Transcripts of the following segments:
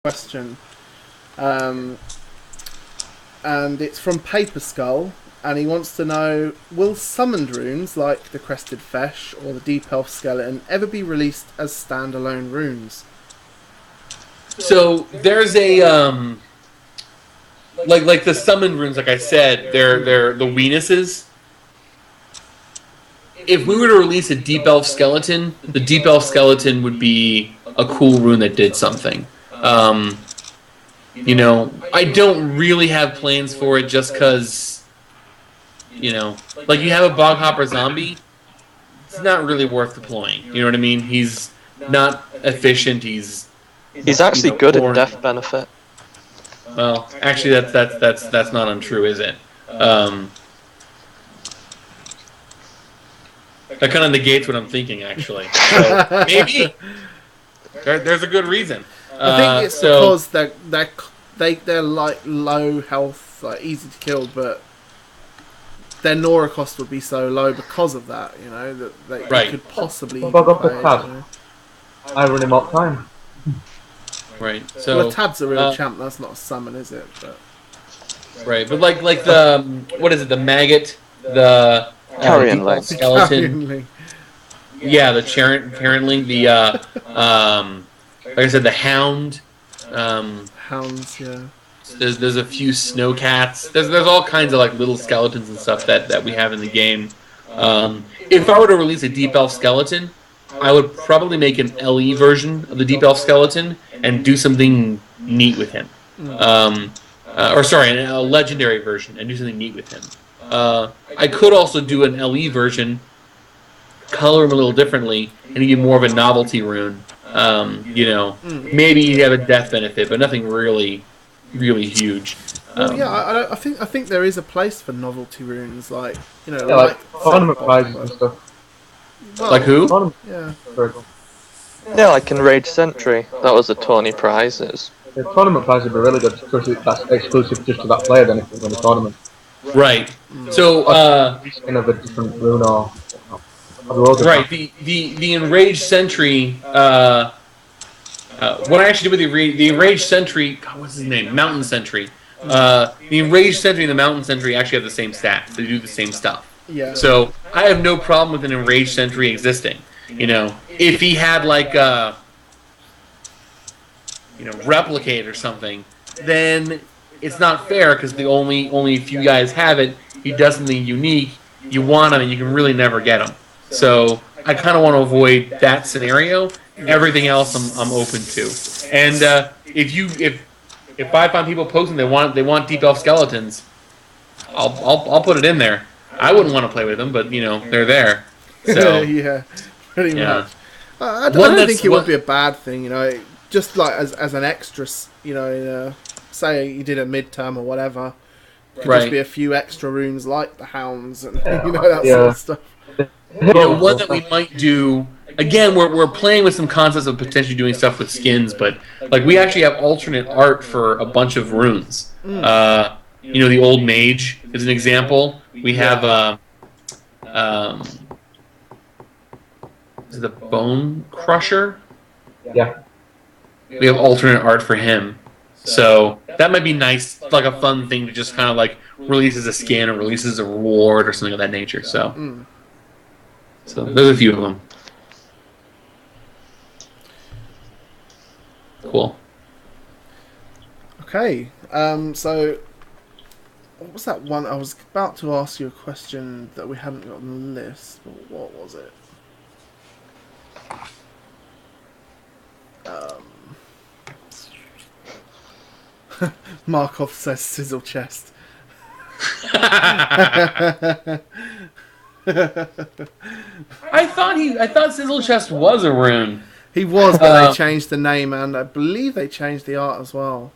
question, um, and it's from Paper Skull, and he wants to know: will summoned runes like the Crested Fesh or the Deep Elf Skeleton ever be released as standalone runes? So there's a like the summoned runes. Like I said, they're the weenuses. If we were to release a Deep Elf Skeleton, the Deep Elf Skeleton would be a cool rune that did something. You know, I don't really have plans for it just because, you know, like you have a Boghopper Zombie, it's not really worth deploying. You know what I mean? He's not efficient. He's actually good at death benefit. Well, actually, that's not untrue, is it? That kind of negates what I'm thinking, actually. So maybe there's a good reason. I think it's because they're like low health, like easy to kill, but their Nora cost would be so low because of that. You know that they could possibly. Bug up the tab. I run him up time. Right. So the tab's a real champ. That's not a summon, is it? But right, but like the what is it? The maggot, the Carrion Link skeleton. Yeah, the Carrion Link. The like I said, the Hound. Hounds, yeah. There's a few snowcats. There's all kinds of like little skeletons and stuff that we have in the game. If I were to release a Deep Elf Skeleton, I would probably make an LE version of the Deep Elf Skeleton and do something neat with him. Or sorry, a legendary version and do something neat with him. I could also do an LE version, color him a little differently, and give more of a novelty rune. You know, maybe you have a death benefit, but nothing really huge. Well, yeah, I think there is a place for novelty runes, like you know, Yeah, like tournament prizes and stuff. well, Like who? Yeah. Yeah, like in Rage Sentry. That was the tourney prizes. The tournament prize would be really good because that's exclusive just to that player then if it's in the tournament. Right. So, Kind of a different rune or right. The Enraged Sentry. What I actually did with the Enraged Sentry. God, what's his name? Mountain Sentry. The Enraged Sentry and the Mountain Sentry actually have the same stats. They do the same stuff. Yeah. So I have no problem with an Enraged Sentry existing. You know, if he had like Replicate or something, then it's not fair because the only a few guys have it. He does something unique. You want him, and you can really never get him. So I kind of want to avoid that scenario. Everything else, I'm open to. And if I find people posting they want Deep Elf Skeletons, I'll put it in there. I wouldn't want to play with them, but you know they're there. So yeah, pretty much. I One don't that's- think it would be a bad thing, you know. Just like as an extra, you know, in say you did a midterm or whatever, could just be a few extra runes like the Hounds and you know that sort of stuff. You know, one that we might do. Again, we're playing with some concepts of potentially doing stuff with skins, but like we actually have alternate art for a bunch of runes. You know, the Old Mage is an example. We have is it the Bone Crusher? Yeah. We have alternate art for him. So that might be nice, like a fun thing to just kind of like release as a skin or release as a reward or something of that nature. So, so there's a few of them. Cool. Okay, so what was that one? I was about to ask you a question that we hadn't got on the list, but what was it? Markov says sizzle chest. I thought Sizzle Chest was a rune. He was, but they changed the name, and I believe they changed the art as well.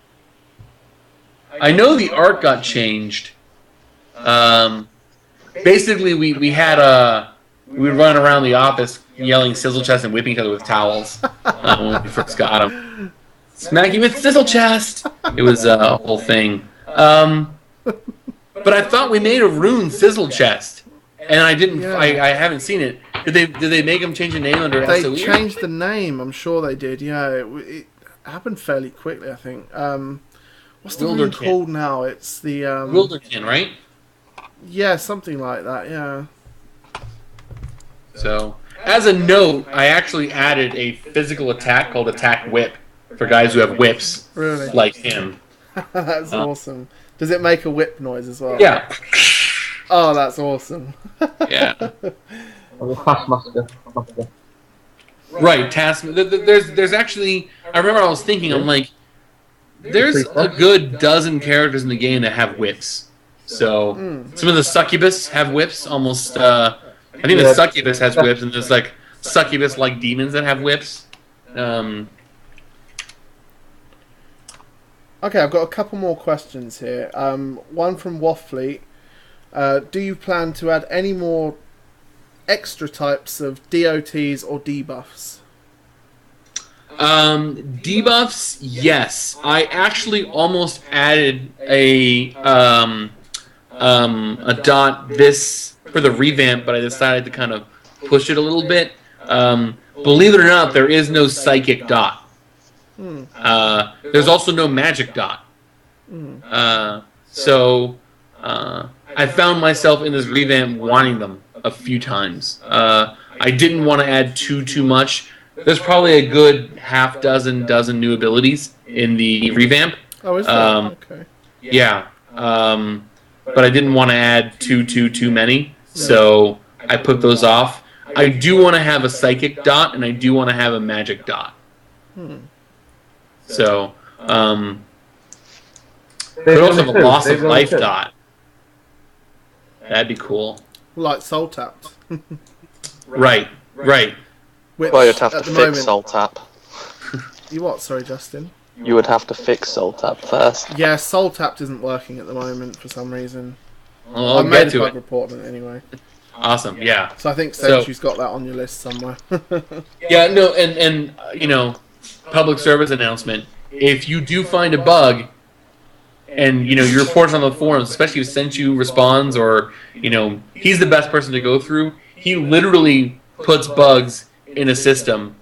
I know the art got changed. Basically, we would run around the office yelling Sizzle Chest and whipping each other with towels when we first got him. Smack you with Sizzle Chest! It was a whole thing. But I thought we made a rune Sizzle Chest, and I didn't. Yeah. I haven't seen it. Did they make him change the name under They SOE? changed the name. I'm sure they did. Yeah, happened fairly quickly, I think. What's the rune Wilderkin. called now? It's the Wilderkin, right? yeah, something like that. Yeah. So, as a note, I actually added a physical attack called Attack Whip for guys who have whips Really? like him. That's awesome. Does it make a whip noise as well? Yeah. Oh, that's awesome. Yeah. Or the Taskmaster. Right, there's actually, I remember I was thinking, I'm like, there's a good dozen characters in the game that have whips. So, some of the succubus have whips, almost, I think the succubus has whips, and there's like succubus-like demons that have whips. Okay, I've got a couple more questions here. One from Waffleet. Do you plan to add any more extra types of DOTs or debuffs? Debuffs, yes. I actually almost added a dot this for the revamp, but I decided to kind of push it a little bit. Believe it or not, there is no psychic dot. There's also no magic dot. So I found myself in this revamp wanting them a few times. I didn't want to add too much. There's probably a good dozen new abilities in the revamp. Oh, is that? Okay. Yeah. But I didn't want to add too many, so I put those off. I do want to have a psychic dot, and I do want to have a magic dot. So, could also have a loss of life dot. That'd be cool. Like soul tapped. Right. Which, Well, you'd have to at the fix moment- Soul Tap. You what? Sorry, Justin. You would have to fix Soul Tap first. Yeah, soul tapped isn't working at the moment for some reason. Well, I I'll made get a to bug it. report on it anyway. Awesome. Yeah. So I think So- Senchu's got that on your list somewhere. Yeah. No. And you know, public service announcement. If you do find a bug, and you report it on the forums, especially if Senchu responds, or he's the best person to go through. He literally puts bugs in a system.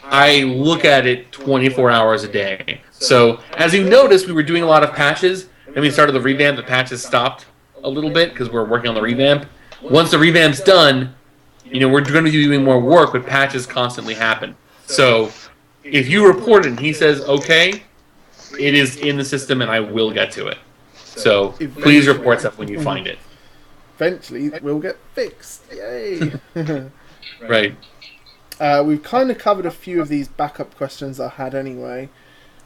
I look at it 24 hours a day. So as you noticed, we were doing a lot of patches, and we started the revamp. The patches stopped a little bit because we're working on the revamp. Once the revamp's done, we're going to be doing more work, but patches constantly happen. So if you report it and he says okay, it is in the system, and I will get to it. So please report stuff when you find it. Eventually, it will get fixed. Yay! Right. We've kind of covered a few of these backup questions I had anyway.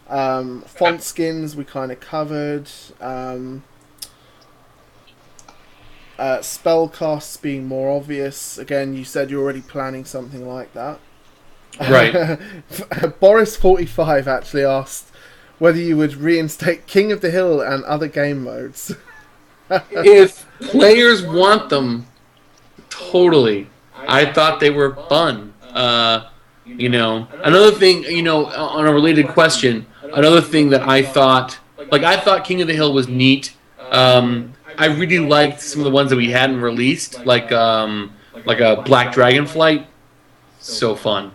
Font skins we kind of covered. Spell casts being more obvious. Again, you said you're already planning something like that. Right. Boris45 actually asked whether you would reinstate King of the Hill and other game modes. If players want them, totally. I thought they were fun. Another thing, on a related question, another thing that I thought King of the Hill was neat. I really liked some of the ones that we hadn't released, like a Black Dragonflight. So fun.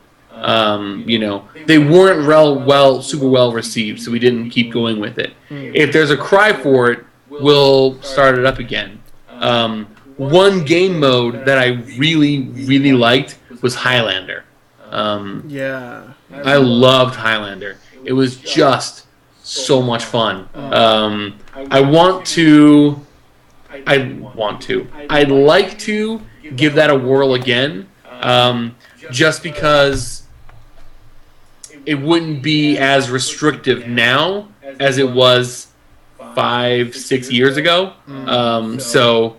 They weren't super well received, so we didn't keep going with it. If there's a cry for it, we'll start it up again. One game mode that I really liked was Highlander. Yeah. I loved Highlander. It was just so much fun. I'd like to give that a whirl again, just because it wouldn't be as restrictive now as it was 5-6 years ago. So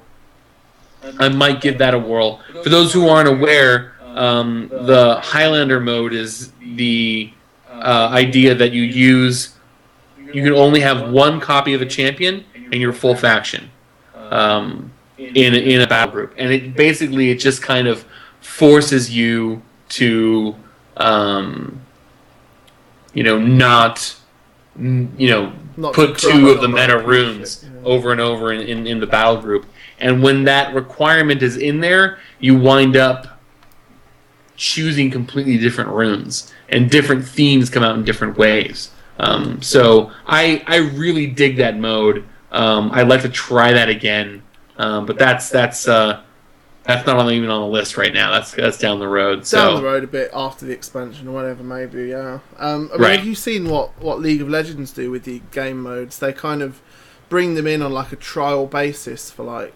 I might give that a whirl. For those who aren't aware, the Highlander mode is the idea that you can only have one copy of a champion and your full faction in a battle group, and it just kind of forces you to not put two of the meta runes over and over in the battle group. And when that requirement is in there, you wind up choosing completely different runes, and different themes come out in different ways. So I really dig that mode. I'd like to try that again, but that's not even on the list right now. That's down the road. So. Down the road a bit after the expansion or whatever, maybe. Yeah. I mean, Right. have you seen what League of Legends do with the game modes? They kind of bring them in on like a trial basis for a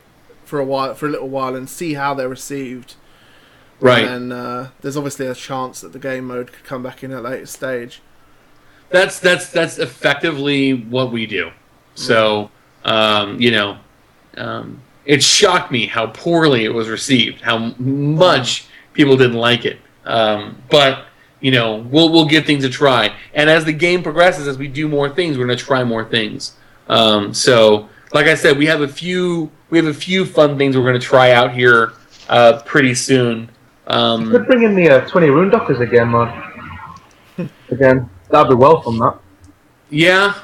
little while, and see how they're received. Right. And there's obviously a chance that the game mode could come back in at a later stage. That's effectively what we do. So, it shocked me how poorly it was received, how much people didn't like it. But we'll give things a try, and as the game progresses, as we do more things, we're going to try more things. So, like I said, we have a few fun things we're going to try out here pretty soon. You could bring in the 20 rune dockers again, man. Again, that'd be welcome, that. Yeah,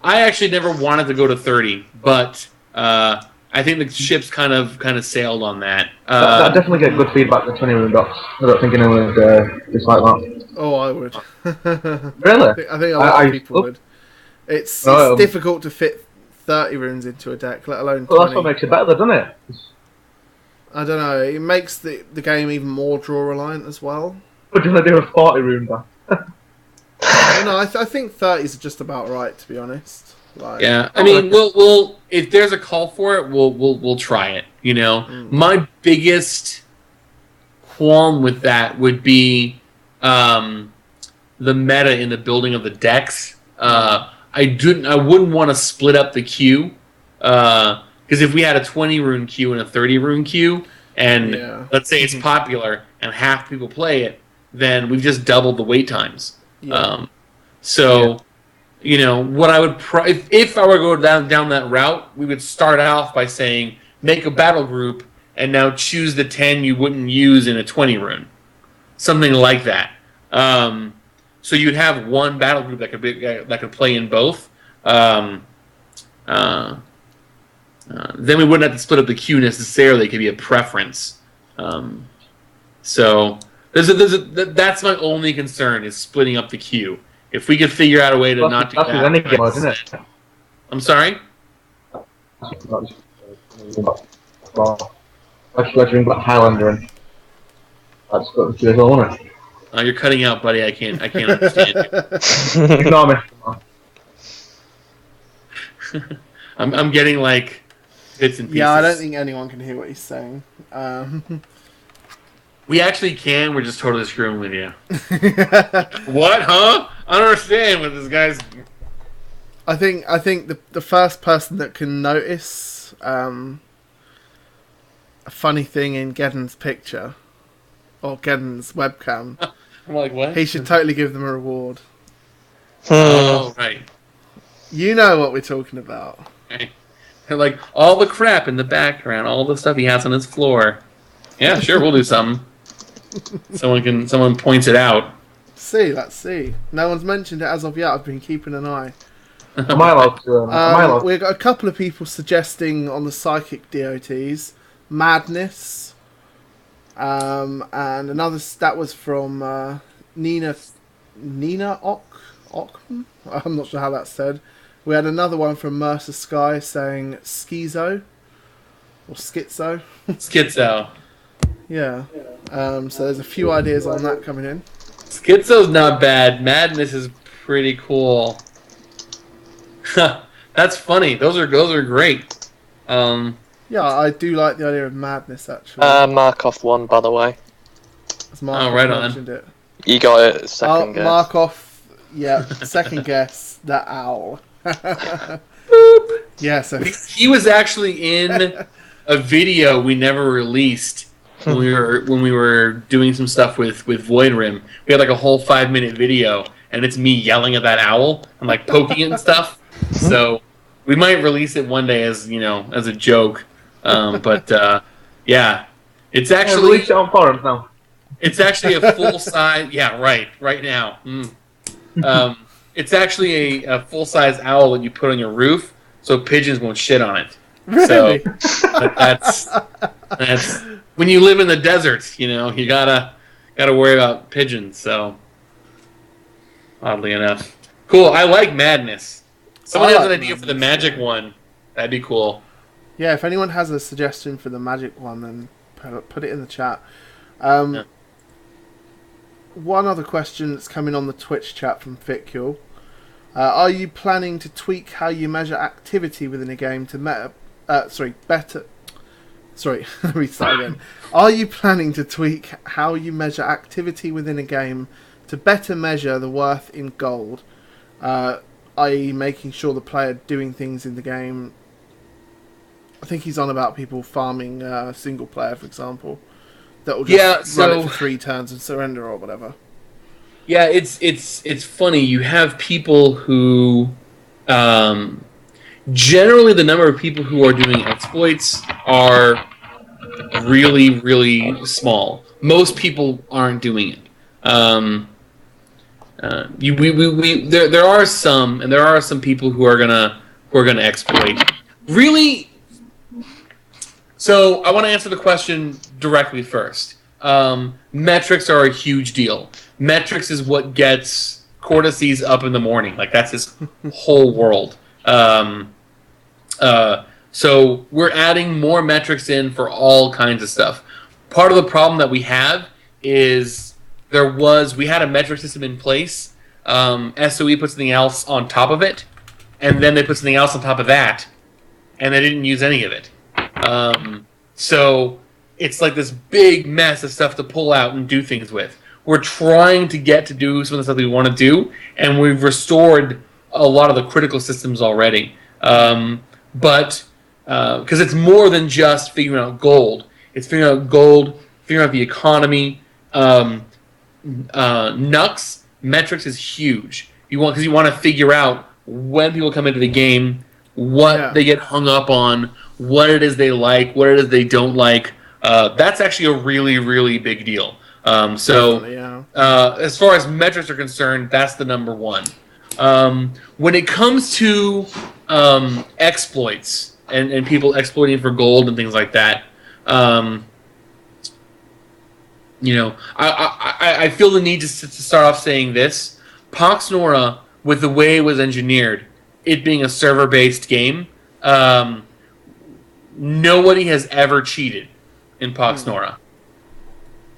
I actually never wanted to go to 30, but I think the ship's kind of sailed on that. That definitely get good feedback, the 20 rune docks. I don't think anyone would dislike that. Oh, I would. Really? I think a lot of people would. It's difficult to fit 30 runes into a deck, let alone 20. Well, that's what makes it better, doesn't it? I don't know. It makes the game even more draw reliant as well. What do you want to do with 40 rune dock? No, I think 30s are just about right, to be honest. Yeah, I mean, we'll if there's a call for it, we'll try it. My biggest qualm with that would be the meta in the building of the decks. I wouldn't want to split up the queue, because if we had a 20 rune queue and a 30 rune queue, and let's say it's popular and half people play it, then we've just doubled the wait times. Yeah. What I would if I were to go down that route, we would start off by saying make a battle group and now choose the 10 you wouldn't use in a 20 rune, something like that. So you'd have one battle group that could play in both. Then we wouldn't have to split up the queue necessarily. It could be a preference. So that's my only concern, is splitting up the queue. If we could figure out a way to not do that. Any game mode, isn't it? I'm sorry? Let's bring back Highlander and that's got the queue as well, isn't it? You're cutting out, buddy. I can't understand you. Ignore me. I'm getting like bits and pieces. Yeah, I don't think anyone can hear what he's saying. We actually can. We're just totally screwing with you. What? Huh? I don't understand what this guy's. I think the first person that can notice a funny thing in Gedden's picture or Gedden's webcam, I'm like, what? he should totally give them a reward. Oh, right. You know what we're talking about. Okay. They're like all the crap in the background, all the stuff he has on his floor. Yeah, sure, we'll do something. Someone points it out. Let's see. No one's mentioned it as of yet. I've been keeping an eye. Am I allowed to? We've got a couple of people suggesting on the psychic DOTs Madness, and another that was from Nina Ockman. I'm not sure how that's said. We had another one from Mercer Sky saying Schizo or Schizo. Schizo. Yeah. So there's a few ideas on that coming in. Schizo's not bad. Madness is pretty cool. That's funny. Those are great. Yeah, I do like the idea of Madness, actually. Markov won, by the way. As Markov right on. mentioned it. You got it second guess. Markov, yeah, second guess, the owl. Yeah, so He was actually in a video we never released when we were doing some stuff with Void Rim. We had like a whole 5-minute video, and it's me yelling at that owl and like poking it and stuff. So we might release it one day as a joke. But yeah, it's actually release it on forums now. It's actually a full size. Yeah, right now. It's actually a full size owl that you put on your roof, so pigeons won't shit on it. really, So that's when you live in the desert. You gotta got to worry about pigeons. So, oddly enough, cool. I like madness. Someone has an idea for the magic one. That'd be cool. Yeah, if anyone has a suggestion for the magic one, then put it in the chat. One other question that's coming on the Twitch chat from Fitcule. Are you planning to tweak how you measure activity within a game to better... Sorry, let me start again. Are you planning to tweak how you measure activity within a game to better measure the worth in gold? I.e. making sure the player doing things in the game... I think he's on about people farming single player, for example. That will just run it for 3 turns and surrender or whatever. Yeah, it's funny. You have people who... generally, the number of people who are doing exploits are really, really small. Most people aren't doing it. There are some, and there are some people who are gonna exploit. Really. So I want to answer the question directly first. Metrics are a huge deal. Metrics is what gets Cordyceps up in the morning. Like, that's his whole world. So we're adding more metrics in for all kinds of stuff. Part of the problem that we have is we had a metric system in place. SOE put something else on top of it, and then they put something else on top of that, and they didn't use any of it. So it's like this big mess of stuff to pull out and do things with. We're trying to get to do some of the stuff we want to do, and we've restored a lot of the critical systems already. But because it's more than just figuring out gold. It's figuring out gold, figuring out the economy. Nux metrics is huge. Because you want to figure out when people come into the game, what they get hung up on, what it is they like, what it is they don't like. That's actually a really, really big deal. As far as metrics are concerned, that's the number one. When it comes to exploits and people exploiting for gold and things like that, I feel the need to start off saying this. PoxNora, with the way it was engineered, it being a server-based game, nobody has ever cheated in PoxNora.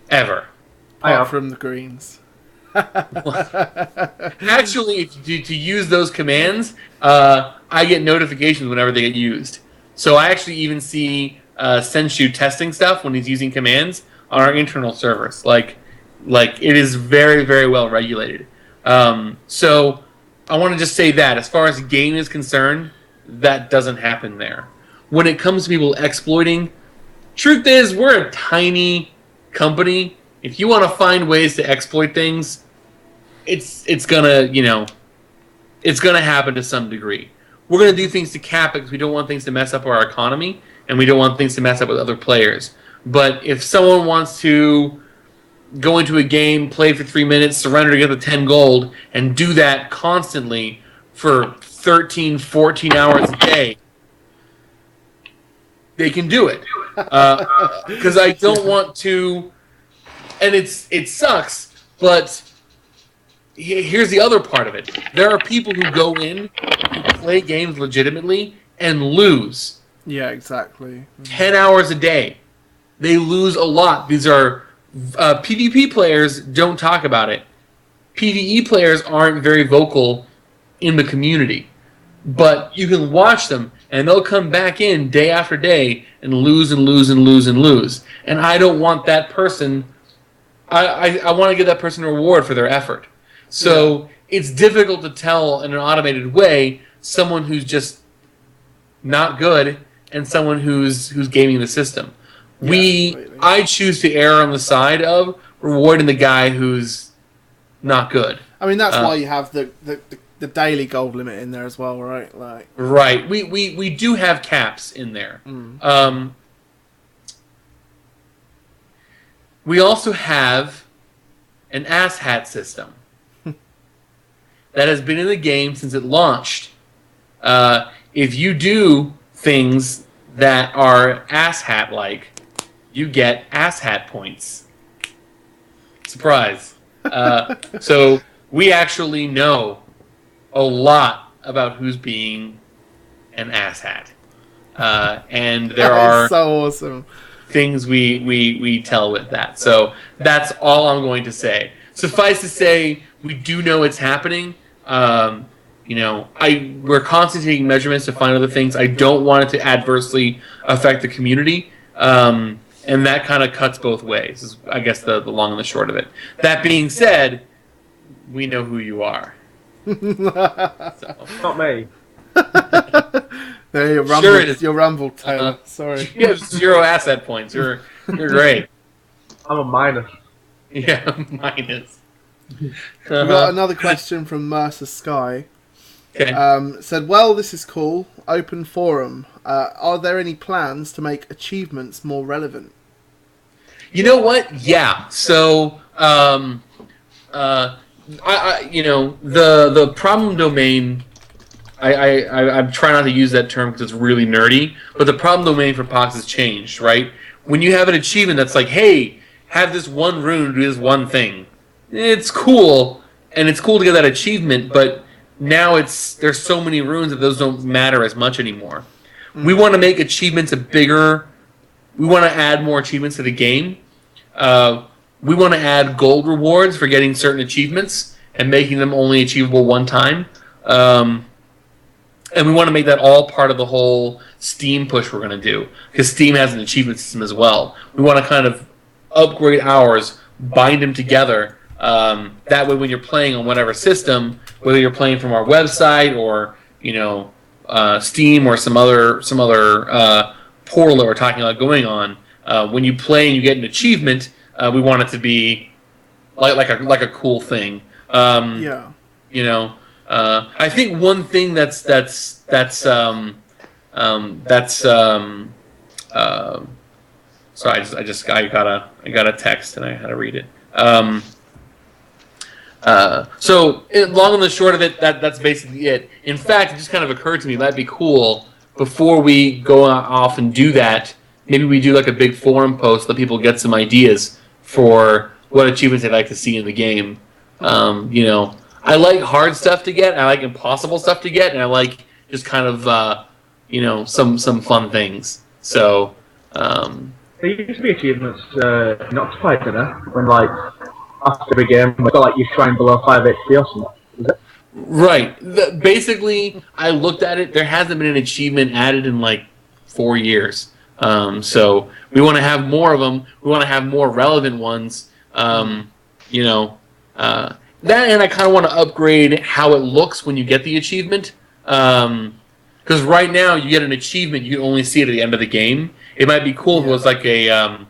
Ever. Apart from the greens. Actually, to use those commands, I get notifications whenever they get used. So I actually even see Senshu testing stuff when he's using commands on our internal servers. Like it is very, very well regulated. So I want to just say that as far as the game is concerned, that doesn't happen there. When it comes to people exploiting, truth is, we're a tiny company. If you want to find ways to exploit things, it's gonna happen to some degree. We're gonna do things to cap it because we don't want things to mess up our economy, and we don't want things to mess up with other players. But if someone wants to go into a game, play for 3 minutes, surrender to get the 10 gold, and do that constantly for 13, 14 hours a day, they can do it. Because I don't want to... And it sucks, but here's the other part of it. There are people who go in, who play games legitimately, and lose. Yeah, exactly. 10 hours a day. They lose a lot. These are... PvP players don't talk about it. PvE players aren't very vocal in the community. But you can watch them, and they'll come back in day after day and lose and lose and lose and lose. And I don't want that person... I want to give that person a reward for their effort. So it's difficult to tell in an automated way someone who's just not good and someone who's gaming the system. I choose to err on the side of rewarding the guy who's not good. I mean, that's why you have the daily gold limit in there as well, right? Right. We do have caps in there. We also have an asshat system that has been in the game since it launched. If you do things that are asshat-like, you get asshat points. Surprise. So we actually know a lot about who's being an asshat. And there That is are so awesome. things we tell with that. So that's all I'm going to say. Suffice to say, we do know it's happening. We're constantly taking measurements to find other things. I don't want it to adversely affect the community. And that kind of cuts both ways, is, I guess, the long and the short of it. That being said, we know who you are. So. Not me. There, your rumble, Taylor. Sorry. You have 0 asset points. You're great. I'm a minus. Yeah, minus. We got another question from Mercer Sky. Okay. Said, well, this is cool. Open forum. Are there any plans to make achievements more relevant? You know what? Yeah. So, the problem domain. I'm trying not to use that term because it's really nerdy. But the problem domain for Pox has changed, right? When you have an achievement that's like, hey, have this one rune do this one thing. It's cool, and it's cool to get that achievement, but now there's so many runes that those don't matter as much anymore. Mm-hmm. We want to make achievements we want to add more achievements to the game. We want to add gold rewards for getting certain achievements and making them only achievable one time. And we want to make that all part of the whole Steam push we're going to do, because Steam has an achievement system as well. We want to kind of upgrade ours, bind them together. That way, when you're playing on whatever system, whether you're playing from our website or Steam or some other portal that we're talking about going on, when you play and you get an achievement, we want it to be like a cool thing. Yeah. I think one thing that's sorry, I got a text and I had to read it. Long and the short of it, that's basically it. In fact, it just kind of occurred to me, that'd be cool, before we go off and do that, maybe we do like a big forum post, let people get some ideas for what achievements they'd like to see in the game. I like hard stuff to get, I like impossible stuff to get, and I like just kind of, some fun things. So, There used to be achievements in Octopi Dinner, when, like, after the game, we got, like, you shrine below 5 HP or something. Is it? Right. Basically, I looked at it, there hasn't been an achievement added in, like, 4 years. So, we want to have more of them, we want to have more relevant ones, that, and I kind of want to upgrade how it looks when you get the achievement. Because right now, you get an achievement, you can only see it at the end of the game. It might be cool if it was like an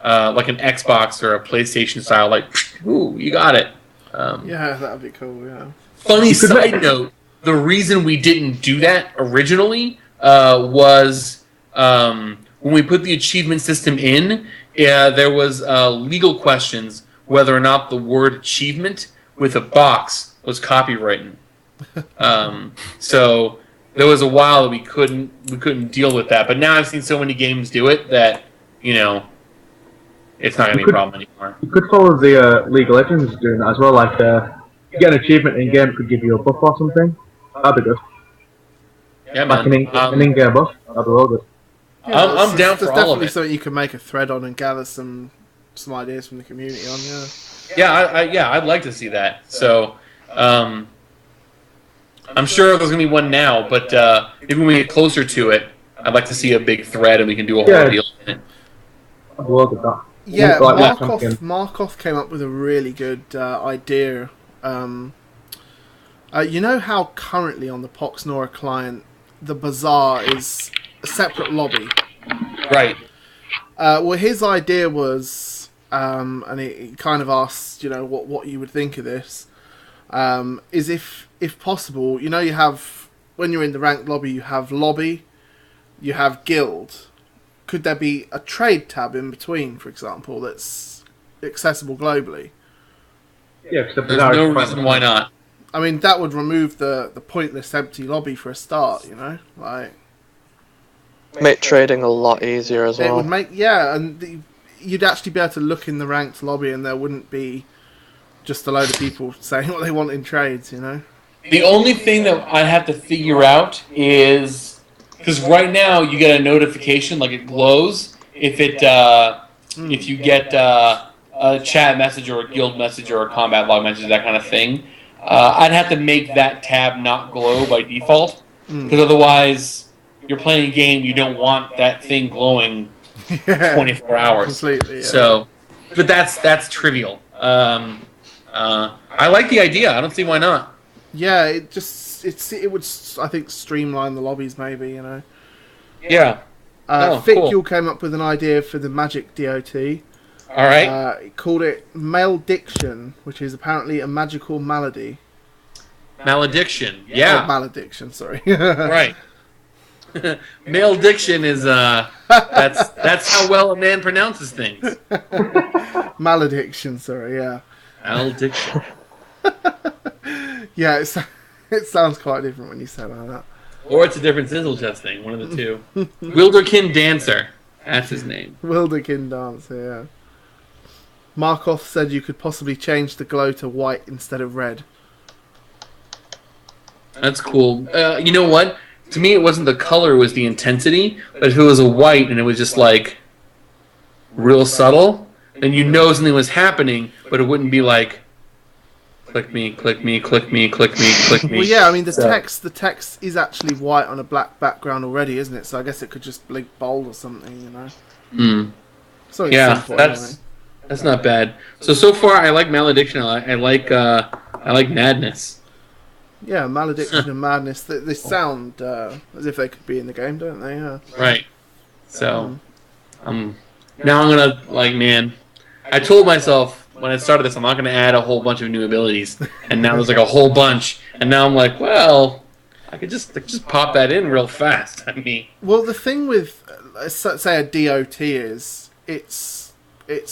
Xbox or a PlayStation style, like, ooh, you got it. Yeah, that'd be cool, yeah. Funny side note, the reason we didn't do that originally was when we put the achievement system in, there was legal questions whether or not the word achievement with a box was copyrighted. So there was a while that we couldn't deal with that, but now I've seen so many games do it that it's not going to be a problem anymore. You could follow the League of Legends doing that as well, like you get an achievement in game, it could give you a buff or something. That'd be good. Yeah, like man. an in-game buff. That'd be real good. Yeah, I'm down for all of definitely it. something you can make a thread on and gather some ideas from the community on. Yeah, I'd like to see that. So, I'm sure there's gonna be one now, but maybe when we get closer to it, I'd like to see a big thread and we can do a whole deal in it. I'd love that. Yeah, Like Markov came up with a really good idea. You know how currently on the PoxNora client, the bazaar is a separate lobby? Right. Well, his idea was, and he kind of asked, what you would think of this, is if possible, you have, when you're in the ranked lobby, you have lobby, you have guild. Could there be a trade tab in between, for example, that's accessible globally? Yeah, there's no reason why not. I mean, that would remove the pointless empty lobby for a start, like... Make trading a lot easier as well. It would make, and you'd actually be able to look in the ranked lobby, and there wouldn't be just a load of people saying what they want in trades. You know. The only thing that I have to figure out is because right now you get a notification, like it glows if you get a chat message or a guild message or a combat log message, that kind of thing. I'd have to make that tab not glow by default, because otherwise you're playing a game, you don't want that thing glowing 24 hours. Completely. Yeah. So, but that's trivial. I like the idea. I don't see why not. Yeah, it would, I think, streamline the lobbies, maybe, you know. Yeah. Ficule Cool. came up with an idea for the magic DOT. All right. He called it malediction, which is apparently a magical malady. Malediction. Yeah. Oh, malediction, sorry. Right. Malediction is that's how well a man pronounces things. Malediction, sorry, yeah. Malediction. Yeah, it sounds quite different when you say it like that. Or it's a different sizzle chest thing, one of the two. Wilderkin Dancer. That's his name. Wilderkin Dancer, yeah. Markov said you could possibly change the glow to white instead of red. That's cool. You know what? To me, it wasn't the color, it was the intensity. But if it was a white and it was just like real subtle, then you know something was happening, but it wouldn't be like click me, click me, click me, click me, click me. Well, yeah, I mean the text is actually white on a black background already, isn't it? So I guess it could just blink bold or something, you know. Something simple, anyway. That's not bad. So far, I like Malediction. I like Madness. Yeah, Malediction and Madness. They sound as if they could be in the game, don't they? Yeah. Right. So, now I'm gonna man. I told myself when I started this, I'm not gonna add a whole bunch of new abilities, and now there's like a whole bunch, and now I'm like, well, I could just pop that in real fast. I mean, well, the thing with say a DOT is it's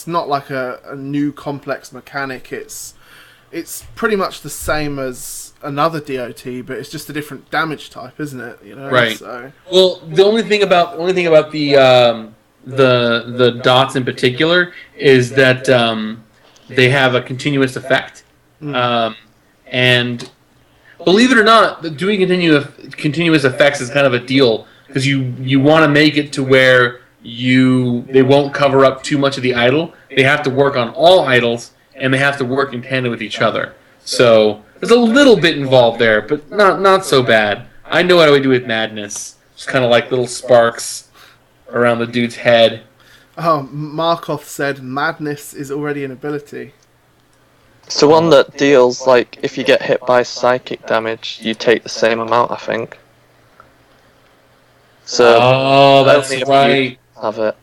not like a new complex mechanic. It's pretty much the same as another DOT, but it's just a different damage type, isn't it? You know, right? So. Well, the only thing about the dots in particular is that they have a continuous effect, and believe it or not, doing continuous effects is kind of a deal because you want to make it to where they won't cover up too much of the idle. They have to work on all idles, and they have to work in tandem with each other. So there's a little bit involved there, but not so bad. I know what I would do with Madness. Just kind of like little sparks around the dude's head. Oh, Markov said Madness is already an ability. It's the one that deals, like, if you get hit by psychic damage, you take the same amount, I think. So, that's right. Have it.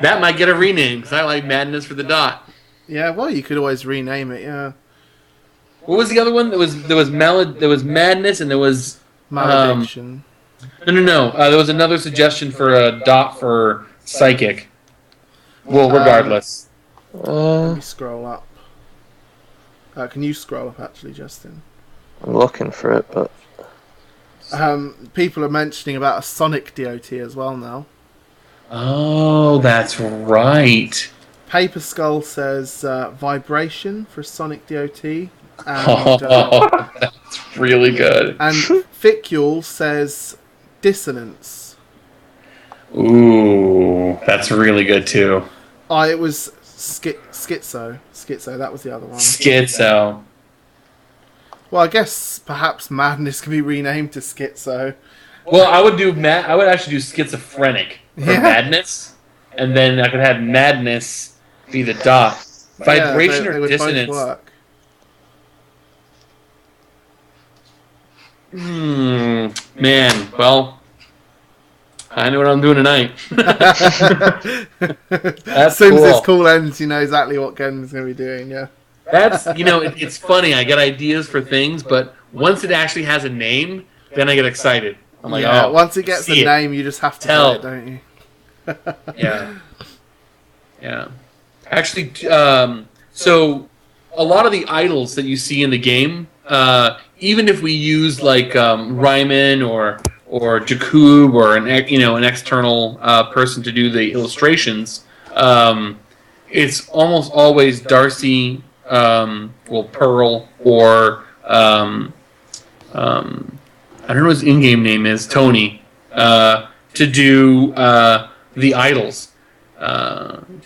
That might get a rename, because I like Madness for the dot. Yeah, well, you could always rename it, yeah. What was the other one? There was Madness, and there was... Malediction. No. There was another suggestion for a dot for Psychic. Well, regardless. Let me scroll up. Can you scroll up, actually, Justin? I'm looking for it, but... people are mentioning about a Sonic DOT as well now. Oh, that's right. Paper Skull says Vibration for Sonic DOT. And, that's really good. And Ficule says Dissonance. Ooh, that's really good too. Oh, it was Schizo. Schizo, that was the other one. Schizo. Well, I guess perhaps Madness can be renamed to Schizo. Well, I would actually do Schizophrenic for Madness, and then I could have Madness be the dot. Vibration they or would Dissonance? both work. Man, well, I know what I'm doing tonight. That's as soon as this call ends, you know exactly what Gedden's going to be doing, yeah. That's, it's funny. I get ideas for things, but once it actually has a name, then I get excited. I'm like, once it gets a name, you just have to tell it, don't you? Yeah. Actually, so a lot of the idols that you see in the game, even if we use like Ryman or or Jakub or an external person to do the illustrations, it's almost always Darcy, Pearl, or I don't know what his in-game name is, Tony, to do the idols.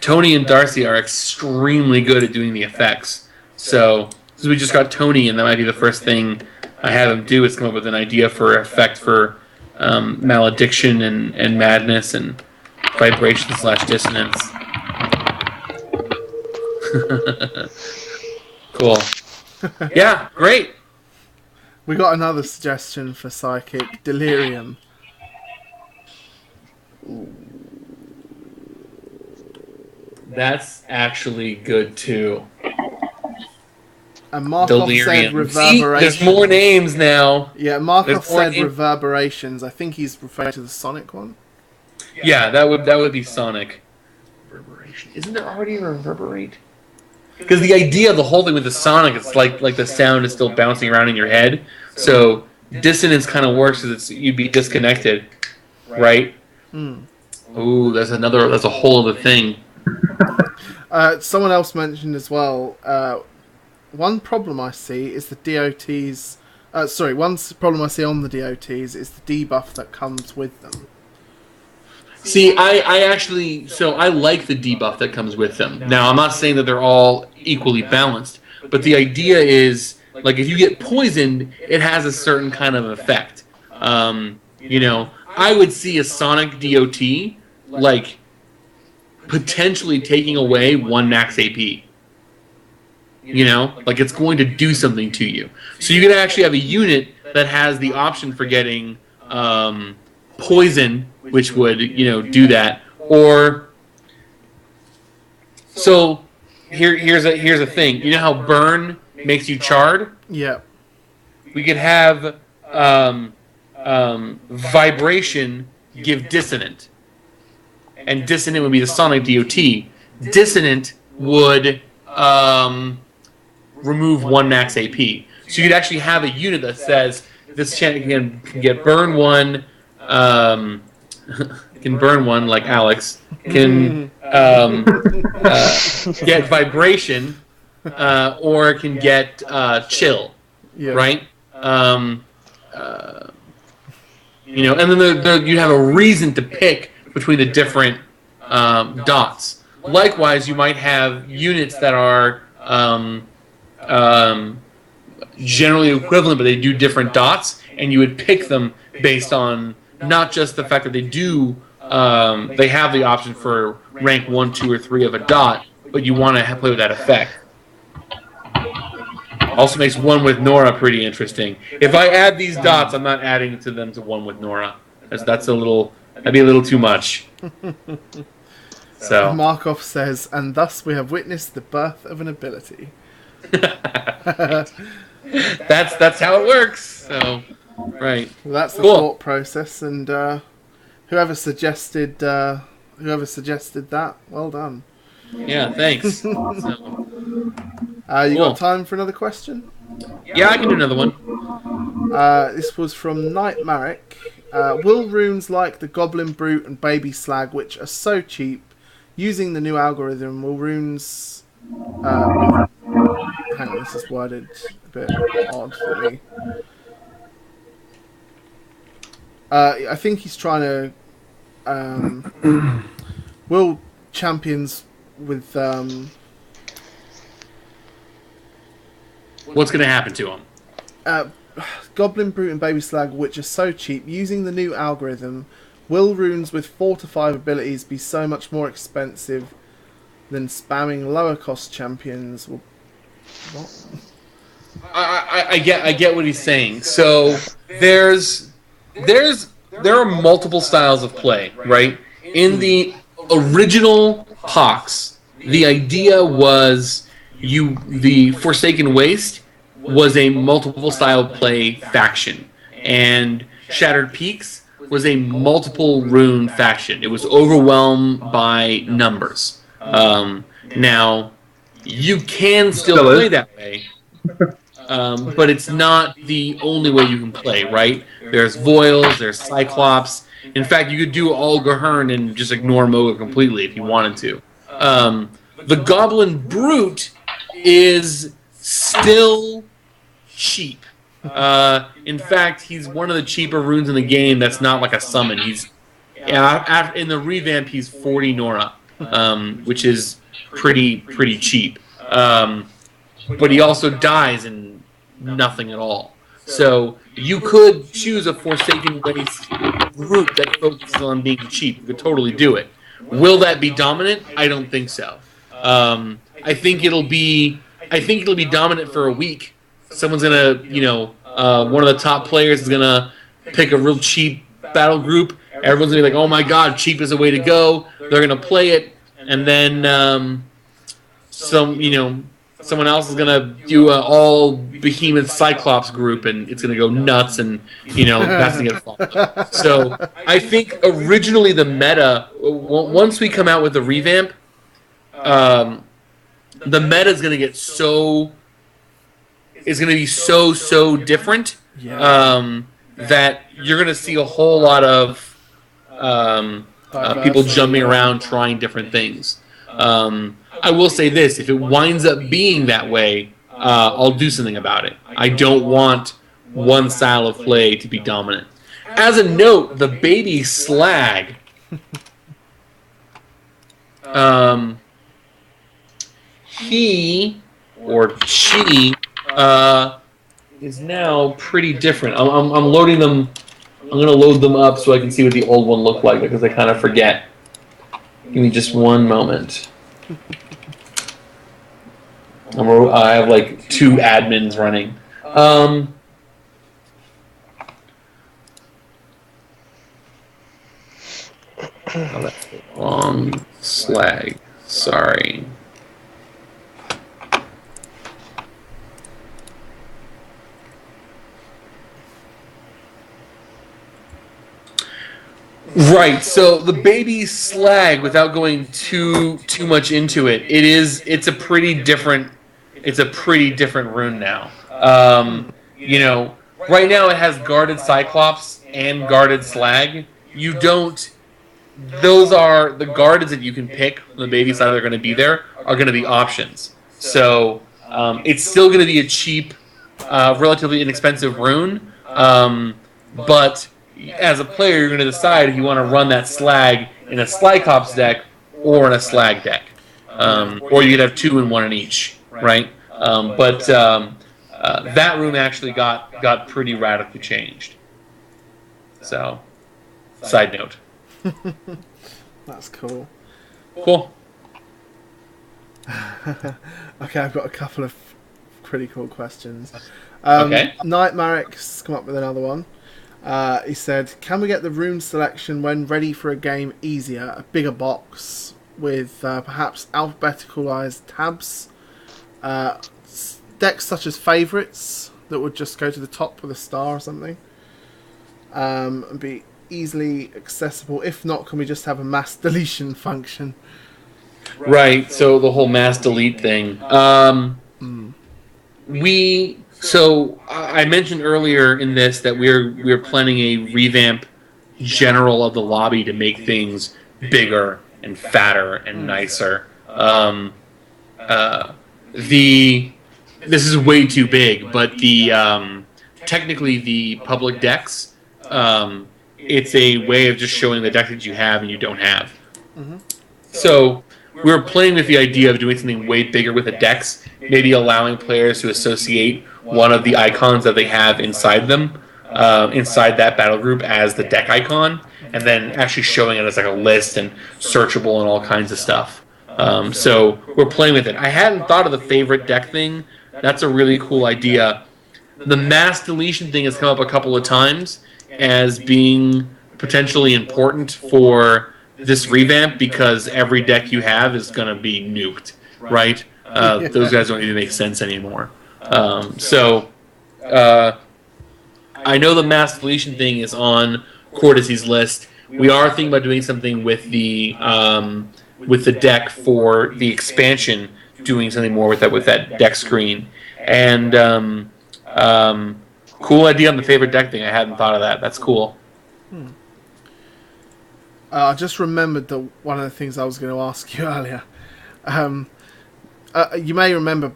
Tony and Darcy are extremely good at doing the effects. So, since we just got Tony, and that might be the first thing I have him do, is come up with an idea for effect for malediction and madness and vibration/dissonance. Cool. Yeah, great. We got another suggestion for Psychic, Delirium. That's actually good too. And Markov said reverberation. See, there's more names now. Yeah, Markov said reverberations. I think he's referring to the Sonic one. Yeah, that would be Sonic. Reverberation. Isn't there already a reverberate? Because the idea of the whole thing with the Sonic, it's like the sound is still bouncing around in your head. So dissonance kind of works because you'd be disconnected, right? Ooh, that's a whole other thing. Someone else mentioned as well. One problem I see is the DOTs. One problem I see on the DOTs is the debuff that comes with them. See, I like the debuff that comes with them. Now, I'm not saying that they're all equally balanced, but the idea is, like, if you get poisoned, it has a certain kind of effect. I would see a Sonic DOT, like, potentially taking away 1 max AP. Like, it's going to do something to you. So you could actually have a unit that has the option for getting poison, which would, do that. Or, so here's a thing. You know how burn makes you charred? Yeah. We could have vibration give dissonant, and dissonant would be the Sonic DOT. Dissonant would remove 1 max AP. So you could actually have a unit that says this champion can get burn 1. Can burn 1 like Alex, can get vibration, or can get chill, right? And then you have a reason to pick between the different dots. Likewise, you might have units that are generally equivalent, but they do different dots, and you would pick them based on not just the fact that they have the option for rank 1, 2, or 3 of a dot, but you want to play with that effect. Also makes 1 with Nora pretty interesting. If I add these dots, I'm not adding to them to 1 with Nora. That'd be a little too much. So Markov says, and thus we have witnessed the birth of an ability. That's how it works. So, right. Well, that's the thought process, and whoever suggested that, well done. Yeah, thanks. So, you got time for another question? Yeah, I can do another one. This was from Night Marek. Will runes like the Goblin Brute and Baby Slag, which are so cheap, using the new algorithm, will runes... hang on, this is worded a bit odd for me. I think he's trying to... will champions with... What's going to happen to them? Goblin Brute and Baby Slag, which are so cheap, using the new algorithm, will runes with 4 to 5 abilities be so much more expensive than spamming lower cost champions? What? I get what he's saying. So there are multiple styles of play, right? In the original Pox, the idea was the Forsaken Waste was a multiple style play faction, and Shattered Peaks was a multiple rune faction. It was overwhelmed by numbers. Now, you can still play that way. but it's not the only way you can play, right? There's Voiles, there's Cyclops. In fact, you could do all Gahern and just ignore Moga completely if you wanted to. The Goblin Brute is still cheap. In fact, he's one of the cheaper runes in the game that's not like a summon. He's in the revamp, he's 40 Nora, which is pretty cheap. But he also dies in nothing at all. So you could choose a Forsaken Waste route that focuses on being cheap. You could totally do it. Will that be dominant? I don't think so. I think it'll be dominant for a week. Someone's gonna, one of the top players is gonna pick a real cheap battle group. Everyone's gonna be like, "Oh my God, cheap is the way to go." They're gonna play it, and then someone else is gonna do an all Behemoth Cyclops group, and it's gonna go nuts, and that's gonna get fun. So I think originally the meta, once we come out with the revamp, the meta is gonna get is gonna be so different that you're gonna see a whole lot of people jumping around trying different things. I will say this, if it winds up being that way, I'll do something about it. I don't want one style of play to be dominant. As a note, the baby Slag, he or she is now pretty different. I'm loading them. I'm going to load them up so I can see what the old one looked like because I kind of forget. Give me just one moment. I have like 2 admins running. That's the wrong Slag. Sorry. Right, so the baby Slag, without going too much into it, it's a pretty different rune now. Right now it has guarded Cyclops and guarded Slag. Those are the guards that you can pick on the baby side that are going to be there are going to be options. So it's still going to be a cheap, relatively inexpensive rune, but as a player, you're going to decide if you want to run that Slag in a Cyclops deck or in a Slag deck. Or you could have 2 and 1 in each, right? But that rune actually got pretty radically changed. So, side note. That's cool. Cool. Okay, I've got a couple of pretty cool questions. Okay. Night Marek's come up with another one. He said, "Can we get the rune selection when ready for a game easier? A bigger box with perhaps alphabeticalized tabs, decks such as favourites that would just go to the top with a star or something, and be easily accessible. If not, can we just have a mass deletion function?" Right. So the whole mass delete thing. So I mentioned earlier in this that we're planning a revamp general of the lobby to make things bigger and fatter and nicer. This is way too big, but technically the public decks, it's a way of just showing the deck that you have and you don't have. Mm-hmm. So we're playing with the idea of doing something way bigger with the decks, maybe allowing players to associate one of the icons that they have inside them, inside that battle group as the deck icon, and then actually showing it as like a list and searchable and all kinds of stuff. So we're playing with it. I hadn't thought of the favorite deck thing. That's a really cool idea. The mass deletion thing has come up a couple of times as being potentially important for this revamp because every deck you have is going to be nuked, right? Those guys don't even make sense anymore. So I know the mass deletion thing is on Cortesy's list. We are thinking about doing something with the deck for the expansion, doing something more with that deck screen. And Cool idea on the favorite deck thing. I hadn't thought of that. That's cool. I just remembered one of the things I was going to ask you earlier. You may remember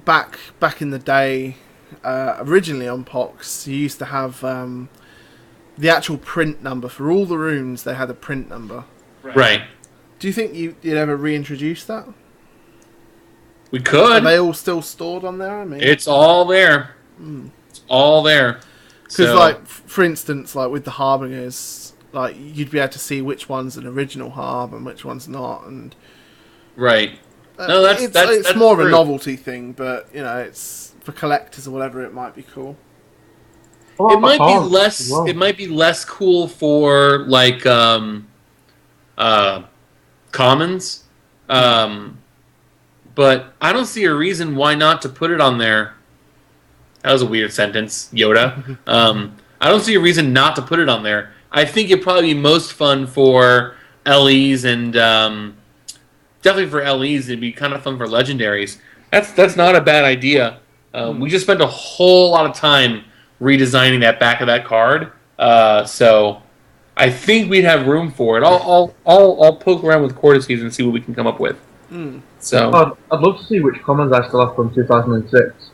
back in the day, originally on Pox, you used to have the actual print number for all the runes. They had a print number. Right. Do you think you'd ever reintroduce that? We could. Are they all still stored on there? I mean, it's all there. It's all there. Because, like, for instance, like with the Harbingers, like you'd be able to see which one's an original Harb and which one's not, and right. No, that's more true. of a novelty thing, but you know, it's for collectors or whatever. It might be cool. It might be less. It might be less cool for like commons, but I don't see a reason why not to put it on there. That was a weird sentence, Yoda. I don't see a reason not to put it on there. I think it'd probably be most fun for LEs and definitely for LEs. It'd be kind of fun for legendaries. That's not a bad idea. We just spent a whole lot of time redesigning that back of that card, so I think we'd have room for it. I'll poke around with Cortices and see what we can come up with. So I'd love to see which commons I still have from 2006.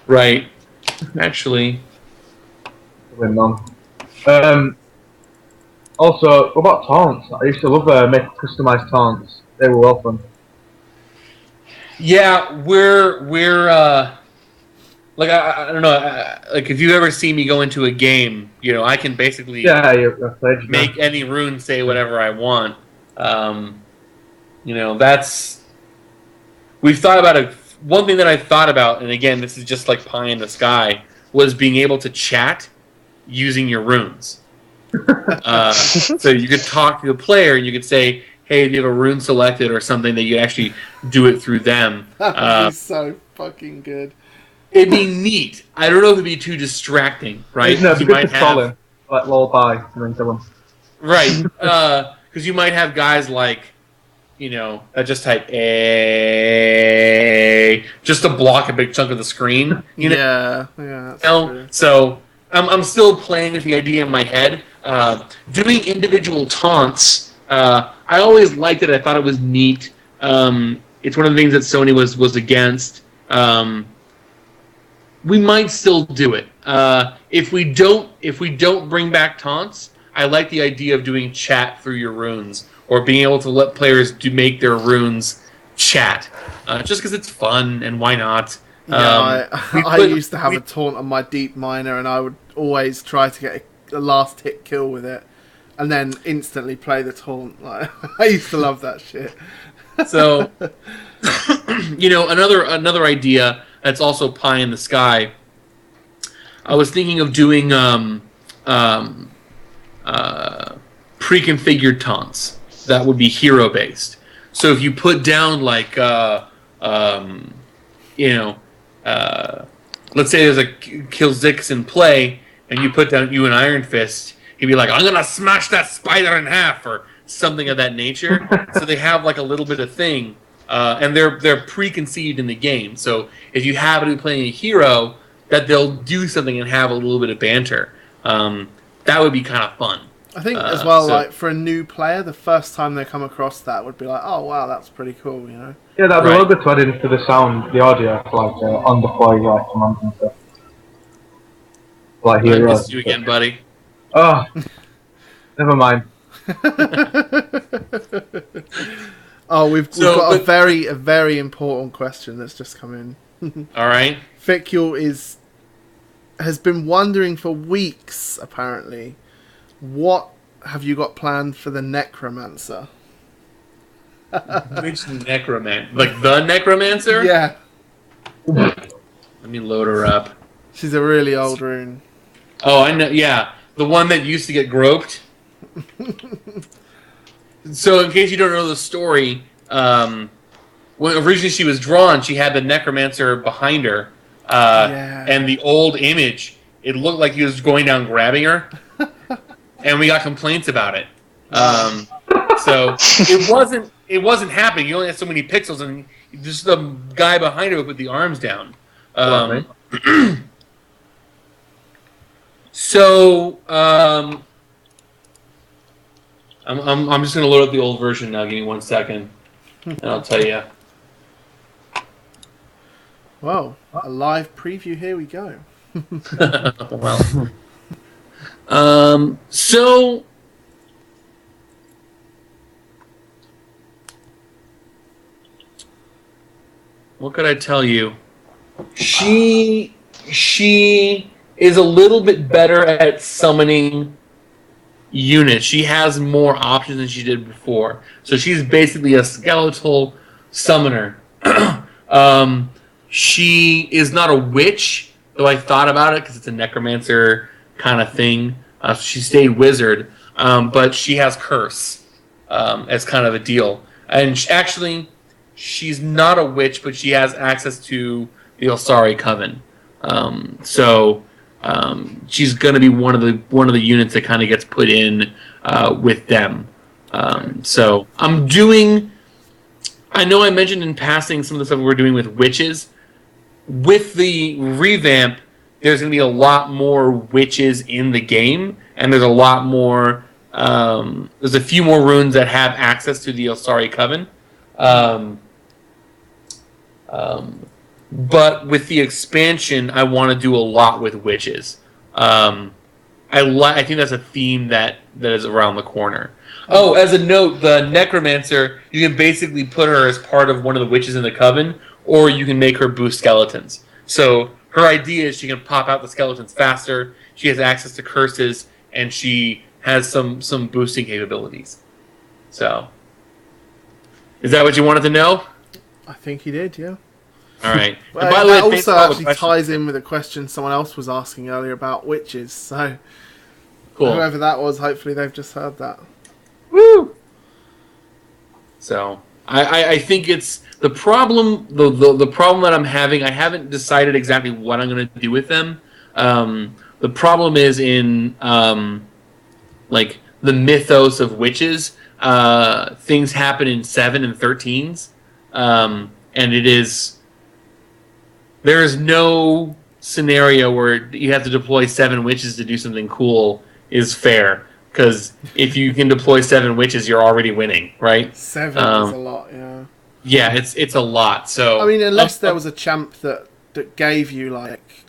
Right, actually. Also, what about taunts? I used to love making customized taunts. They were well fun. Yeah, we're like I don't know, like if you ever see me go into a game, you know, I can basically make any rune say whatever I want. You know, we've thought about it. One thing that I thought about, and again, this is just like pie in the sky, was being able to chat using your runes. So you could talk to the player and you could say, hey, do you have a rune selected or something that you actually do it through them. That would be so fucking good. It'd be neat. I don't know if it'd be too distracting, right? No, it'd be good to troll him, like lullaby, and then kill him. Right, because you might have guys like, you know, that just type A just to block a big chunk of the screen. You know? Yeah. True. So I'm still playing with the idea in my head. Doing individual taunts, I always liked it. I thought it was neat. It's one of the things that Sony was against. We might still do it. If we don't bring back taunts, I like the idea of doing chat through your runes, or being able to let players make their runes chat, just because it's fun and why not? Yeah, I used to have a taunt on my deep miner, and I would always try to get a last hit kill with it, and then instantly play the taunt. Like, I used to love that shit. So, you know, another idea that's also pie in the sky. I was thinking of doing pre-configured taunts that would be hero based. So if you put down like let's say there's a Kill Zix in play, and you put down you an Iron Fist, he'd be like, I'm gonna smash that spider in half, or something of that nature. So they have like a little bit of thing, and they're preconceived in the game. So if you happen to be playing a hero, that they'll do something and have a little bit of banter. That would be kind of fun. I think as well, like for a new player, the first time they come across that would be like, oh wow, that's pretty cool, you know. Yeah, that'd be a little bit to add into the sound, the audio, like on the fly, like commands and stuff. Like I missed you again, buddy. Oh, never mind. Oh, we've got a very important question that's just come in. All right. Ficule has been wondering for weeks, apparently. What have you got planned for the Necromancer? Which Necromancer? Like the Necromancer? Yeah. Let me load her up. She's a really old rune. Oh, I know. Yeah, the one that used to get groped. So, in case you don't know the story, when originally she was drawn, she had the Necromancer behind her, and the old image, it looked like he was going down grabbing her, and we got complaints about it. So it wasn't happening. You only had so many pixels, and just the guy behind her would put the arms down. So, I'm just gonna load up the old version now. Give me 1 second, and I'll tell you. Well, a live preview. Here we go. Well, so what could I tell you? She is a little bit better at summoning units. She has more options than she did before. So she's basically a skeletal summoner. She is not a witch, though I thought about it because it's a necromancer kind of thing. She stayed wizard, but she has curse as kind of a deal. And she's not a witch, but she has access to the Osari Coven. She's going to be one of the units that kind of gets put in with them. So I'm doing. I know I mentioned in passing some of the stuff we're doing with witches. With the revamp, there's going to be a lot more witches in the game, and there's a lot more. There's a few more runes that have access to the Osari Coven. But with the expansion, I want to do a lot with witches. I think that's a theme that is around the corner. Oh, as a note, the necromancer, you can basically put her as part of one of the witches in the coven, or you can make her boost skeletons. So her idea is she can pop out the skeletons faster. She has access to curses, and she has some boosting capabilities. So, is that what you wanted to know? I think he did, yeah. All right. Well, and by the that way, also actually ties in with a question someone else was asking earlier about witches. So, cool. Whoever that was, hopefully they've just heard that. Woo! So, I think it's the problem. The problem that I'm having. I haven't decided exactly what I'm going to do with them. The problem is in like the mythos of witches. Things happen in 7 and 13s, and it is. There is no scenario where you have to deploy 7 witches to do something cool is fair. Because if you can deploy 7 witches, you're already winning, right? 7 is a lot, yeah. Yeah, it's a lot. So I mean, unless there was a champ that gave you like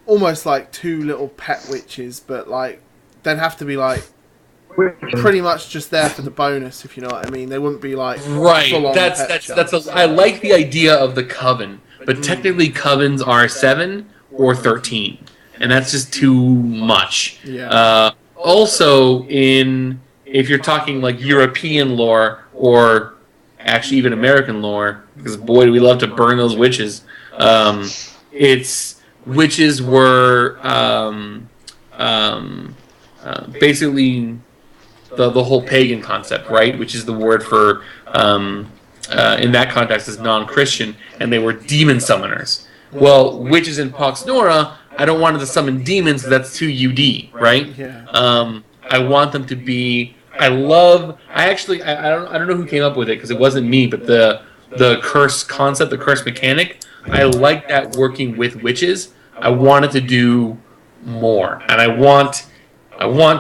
almost like 2 little pet witches, but like they'd have to be like pretty much just there for the bonus, if you know what I mean. They wouldn't be like right. full-on That's I like the idea of the coven, but technically covens are 7 or 13, and that's just too much. Yeah. Also, if you're talking like European lore or actually even American lore, because boy, do we love to burn those witches. Witches were basically the whole pagan concept, right? Which is the word for in that context is non-Christian, and they were demon summoners. Well, witches in PoxNora, I don't want them to summon demons. That's too UD, right? Yeah. I want them to be. I don't know who came up with it because it wasn't me, but the curse concept, the curse mechanic, I like that working with witches. I wanted to do more, and I want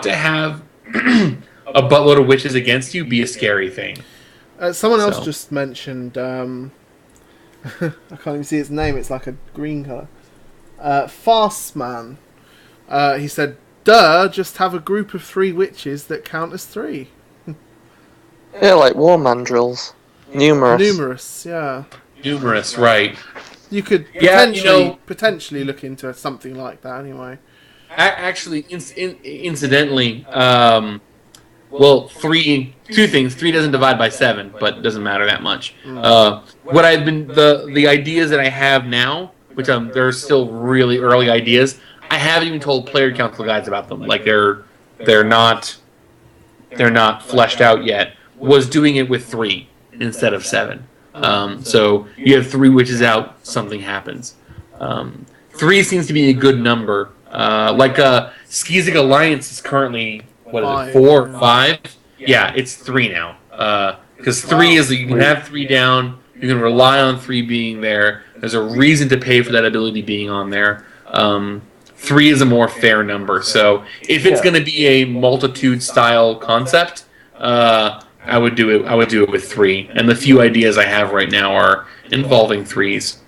to have a buttload of witches against you be a scary thing. Someone else just mentioned. I can't even see its name. It's like a green colour. Fast Man. He said, "Duh, just have a group of 3 witches that count as 3." Yeah, like war mandrills. Numerous, yeah. Numerous, right? You could potentially look into something like that anyway. Actually, incidentally, two things. 3 doesn't divide by 7, but it doesn't matter that much. What I've been the ideas that I have now, which they're still really early ideas. I haven't even told player council guys about them. Like they're not fleshed out yet. Was doing it with 3 instead of 7. So you have 3 witches out, something happens. 3 seems to be a good number. Skizig Alliance is currently 4 or 5? Yeah, it's 3 now. Because 3 is you can have 3 down. You can rely on 3 being there. There's a reason to pay for that ability being on there. 3 is a more fair number. So if it's going to be a multitude style concept, I would do it. I would do it with 3. And the few ideas I have right now are involving 3s.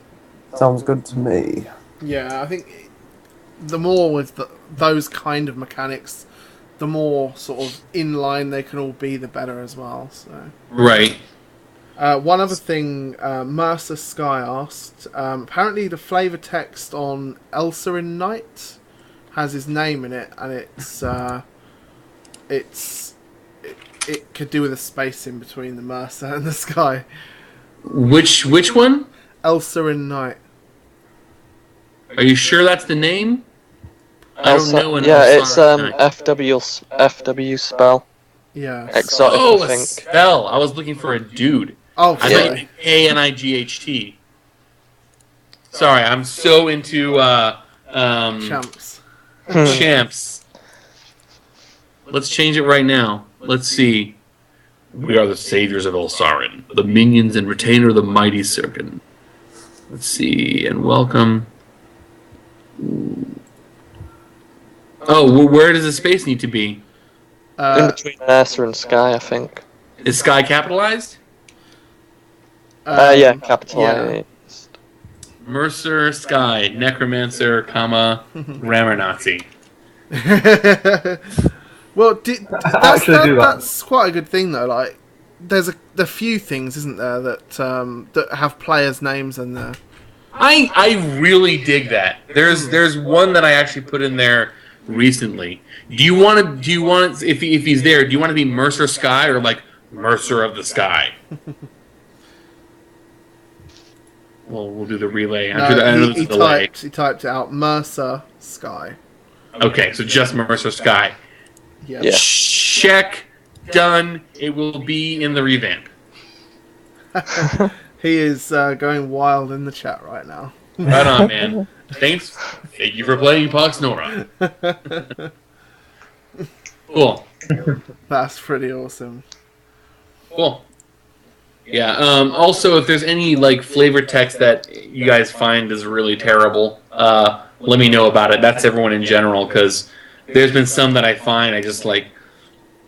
Sounds good to me. Yeah, I think the more with those kind of mechanics, the more sort of in line they can all be, the better as well. So Right. one other thing, Mercer Sky asked. Apparently, the flavor text on Elsa in Night has his name in it, and it could do with a space in between the Mercer and the Sky. Which one? Elsa in Night. Are you sure that's the name? I don't know. It's FW spell. Yeah. Exotic, Oh, I a think. spell. I was looking for a dude. Oh, I thought sorry. you meant Anight. Sorry, I'm so into Champs. champs. Let's change it right now. Let's see. We are the saviors of Ulsarin, the minions and retainer of the mighty Sirkin. Let's see, and welcome. Oh, where does the space need to be? In between Mercer and Sky, I think. Is Sky capitalized? Yeah, capitalized. Mercer, Sky, Necromancer, comma, Rammer Nazi. Well, Actually, that's quite a good thing though. Like, there's a few things, isn't there, that have players' names in there. I really dig that. There's one that I actually put in there recently. Do you want if he's there? Do you want to be Mercer Sky or like Mercer of the Sky? Well, we'll do the relay. He typed it out. Mercer Sky. Okay, so just Mercer Sky. Yeah. Check. Done. It will be in the revamp. He is going wild in the chat right now. Right on, man. Thanks. Thank you for playing PoxNora. Cool. That's pretty awesome. Cool. Yeah. Also, if there's any like flavor text that you guys find is really terrible, let me know about it. That's everyone in general, because there's been some that I find I just like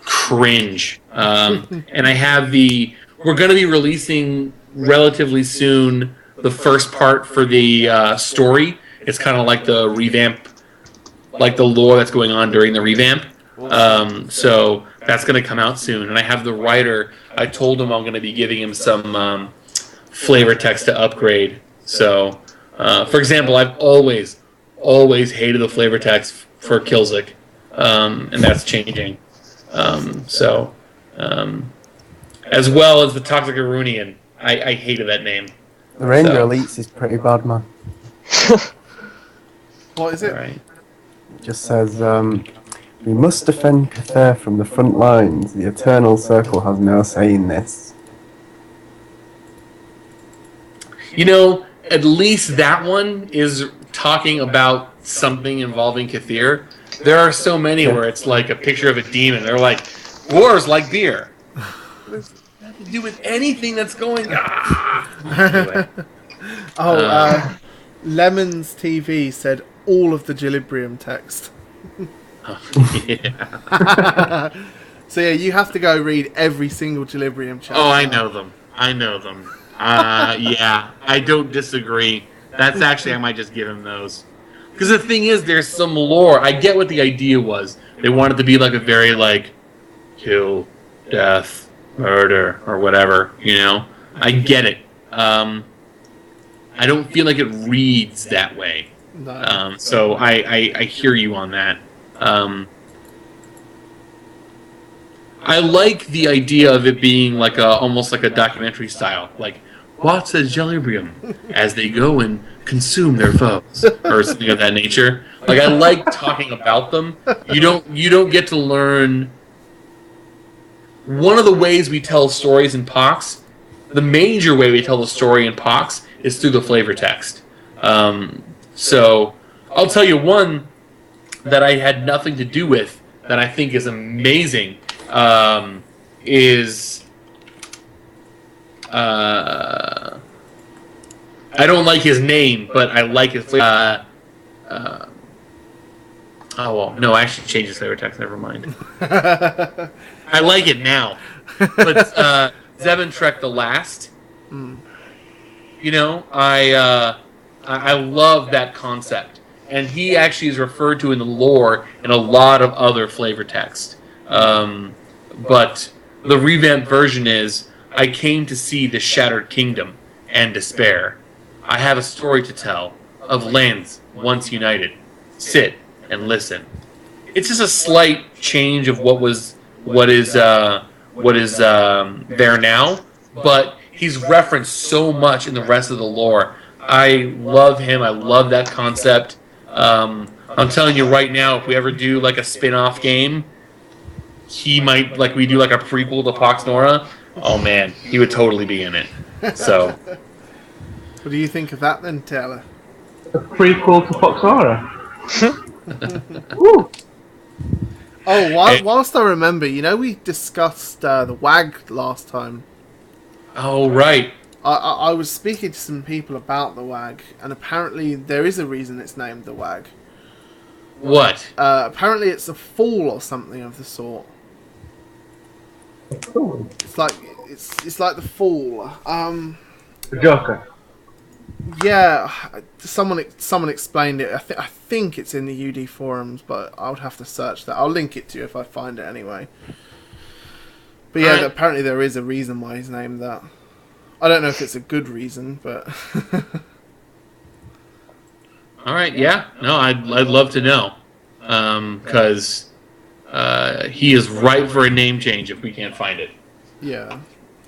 cringe. And I have we're going to be releasing relatively soon the first part for the story. It's kind of like the revamp, like the lore that's going on during the revamp. So that's going to come out soon. And I have the writer. I told him I'm going to be giving him some flavor text to upgrade. So, for example, I've always hated the flavor text for Kilzik, and that's changing. As well as the Toxic Arunian. I hated that name. The Ranger Elites is pretty bad, man. What is it? Right. It just says, we must defend Cathay from the front lines. The Eternal Circle has no say in this. You know, at least that one is talking about something involving Kathir. There are so many where it's like a picture of a demon. They're like, war's like beer. What does that have to do with anything that's going on? Anyway. Lemons TV said all of the Gilibrium text. Yeah. So yeah, you have to go read every single Gilibrium chapter. Oh, I know them. Yeah, I don't disagree. That's actually, I might just give him those. Because the thing is, there's some lore. I get what the idea was. They wanted to be like a very, like, kill, death, murder, or whatever, you know? I get it. I don't feel like it reads that way. No. So I hear you on that. I like the idea of it being like almost like a documentary style, like watch the Gilibrium as they go and consume their foes, or something of that nature. Like I like talking about them. You don't get to learn. One of the ways we tell stories in Pox, the major way we tell the story in Pox, is through the flavor text. So I'll tell you one that I had nothing to do with that I think is amazing. Is I don't like his name, but I like his flavor. Oh, well, no, I actually changed his flavor text. Never mind. I like it now. But Zeventrek the Last, you know, I love that concept. And he actually is referred to in the lore in a lot of other flavor text. But the revamped version is, I came to see the shattered kingdom and despair. I have a story to tell of lands once united. Sit and listen. It's just a slight change of what is there now, but he's referenced so much in the rest of the lore. I love him. I love that concept. I'm telling you right now, if we ever do like a spin-off game, he might, like we do like a prequel to PoxNora. Oh man, he would totally be in it. So, What do you think of that then, Taylor? A prequel to PoxNora. Woo! Oh, whilst I remember, you know, we discussed the WAG last time. oh right, I was speaking to some people about the WAG, and apparently there is a reason it's named the WAG. what? Apparently it's a fool or something of the sort. Ooh. It's like the fool. The Joker. Yeah, someone explained it. I think it's in the UD forums, but I would have to search that. I'll link it to you if I find it anyway. But yeah, Alright. apparently there is a reason why he's named that. I don't know if it's a good reason, but All right, yeah, no, I'd love to know, because he is ripe for a name change if we can't find it. yeah.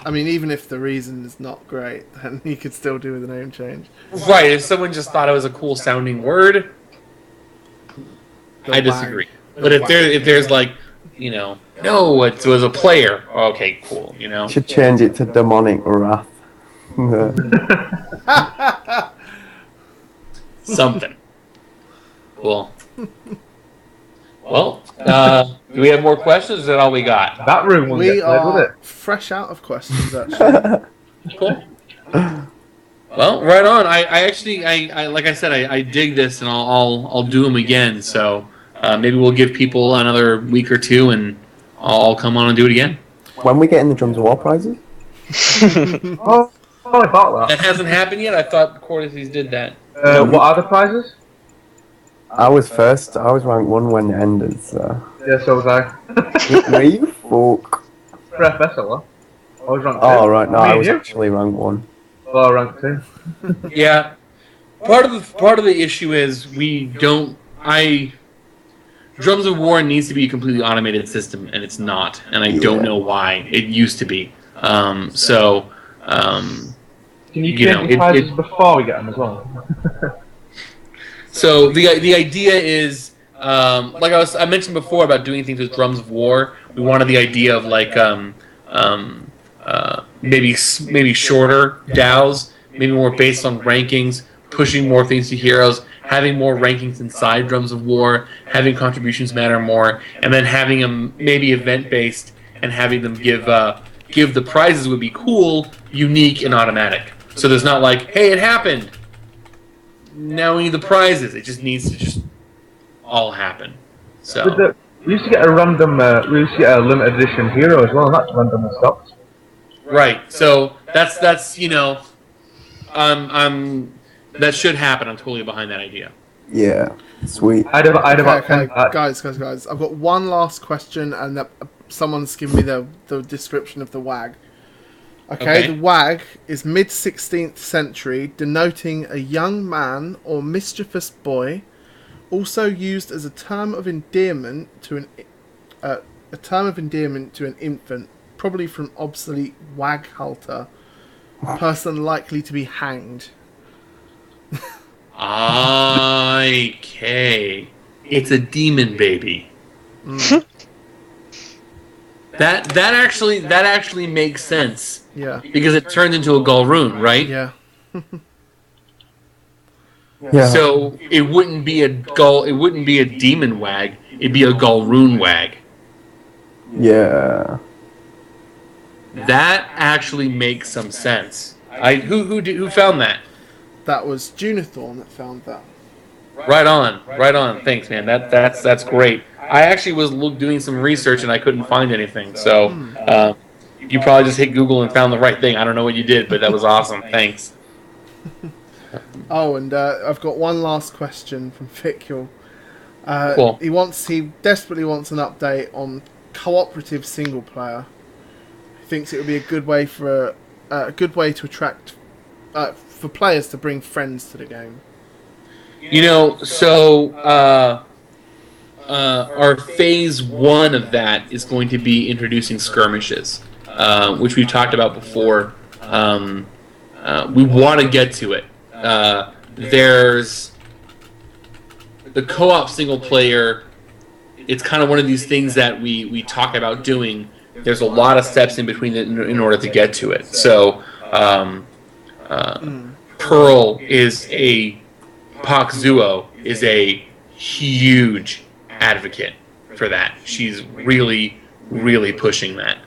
I mean, even if the reason is not great, then he could still do with a name change. Right, if someone just thought it was a cool sounding word, The I WAG. disagree. But if there's like, you know, no, it was a player. Okay, cool. You know, Should change it to demonic wrath. something. Cool. Well, do we have more questions? Is that all we got? That room will We get played with are it. fresh out of questions, actually. Cool. Well, right on. I actually, like I said, I dig this, and I'll do them again. So maybe we'll give people another week or two, and I'll come on and do it again. When we get in the Drums of War prizes? Oh, I thought That that. hasn't happened yet. I thought Cordyceps did that. What are the prizes? I was first. I was ranked 1 when it ended, so... Yeah, so was I. Were you folk? For FSL, I was ranked 2. Oh, right, no, Me I and was you? actually ranked 1. Well, ranked 2. Yeah. Part of the issue is we don't. Drums of War needs to be a completely automated system, and it's not, and I don't know why. It used to be. Can you change the prizes before we get them as well? So the idea is, like I mentioned before about doing things with Drums of War. We wanted the idea of like maybe shorter DAOs, maybe more based on rankings, pushing more things to heroes, having more rankings inside Drums of War, having contributions matter more, and then having them maybe event based and having them give the prizes would be cool, unique, and automatic. So there's not like, hey, it happened. Now we need the prizes. It just needs to just all happen. So We used to get a random, we used to get a limited edition hero as well, and that's randomly stopped. right. So that's you know, that should happen. I'm totally behind that idea. Yeah, sweet. I'd have Okay, guys. I've got one last question, and someone's given me the description of the WAG. Okay, the WAG is mid-16th century, denoting a young man or mischievous boy, also used as a term of endearment to an infant, probably from obsolete waghalter, person likely to be hanged. Okay, it's a demon baby. That actually makes sense. Yeah. Because it turns into a Galroon, right? Yeah. Yeah. So it wouldn't be a demon wag, it'd be a Galroon wag. Yeah. That actually makes some sense. Who found that? that was Junithorn that found that. Right on. Thanks, man. That's great. I actually was doing some research and I couldn't find anything. So you probably just hit Google and found the right thing. I don't know what you did, but that was awesome. Thanks. Oh, and I've got one last question from Ficule. Cool. He desperately wants an update on cooperative single player. He thinks it would be a good way to attract for players to bring friends to the game. Our phase 1 of that is going to be introducing skirmishes, which we've talked about before. We want to get to it. There's the co-op single player. It's kind of one of these things that we talk about doing. There's a lot of steps in between in order to get to it. So Pearl is PoxZuo is a huge advocate for that. She's really, really pushing that.